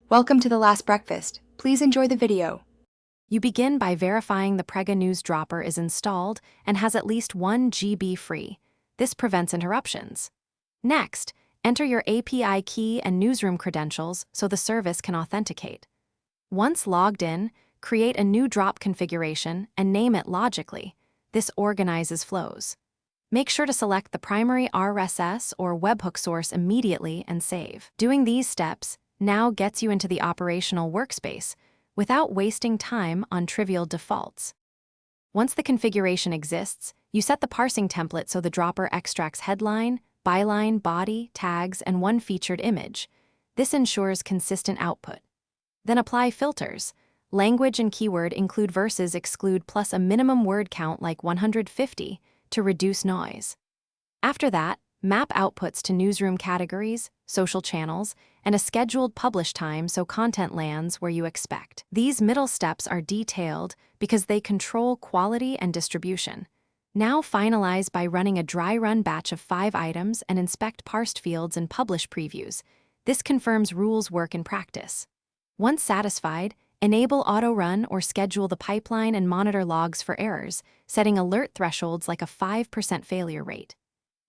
Welcome to The Last Breakfast. Please enjoy the video. You begin by verifying the Prega News Dropper is installed and has at least 1 GB free. This prevents interruptions. Next, enter your API key and newsroom credentials so the service can authenticate. Once logged in, create a new drop configuration and name it logically. This organizes flows. Make sure to select the primary RSS or webhook source immediately and save. Doing these steps now gets you into the operational workspace without wasting time on trivial defaults. Once the configuration exists, you set the parsing template so the dropper extracts headline, byline, body, tags, and one featured image. This ensures consistent output. Then apply filters. Language and keyword include versus exclude plus a minimum word count like 150 to reduce noise. After that, map outputs to newsroom categories, social channels, and a scheduled publish time so content lands where you expect. These middle steps are detailed because they control quality and distribution. Now finalize by running a dry run batch of 5 items and inspect parsed fields and publish previews. This confirms rules work in practice. Once satisfied, enable auto run or schedule the pipeline and monitor logs for errors, setting alert thresholds like a 5% failure rate.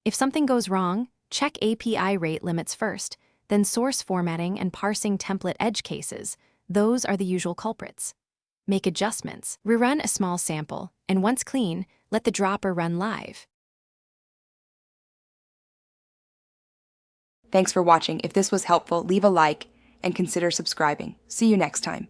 If something goes wrong, check API rate limits first, then source formatting and parsing template edge cases. Those are the usual culprits. Make adjustments, rerun a small sample, and once clean, let the dropper run live. Thanks for watching. If this was helpful, leave a like and consider subscribing. See you next time.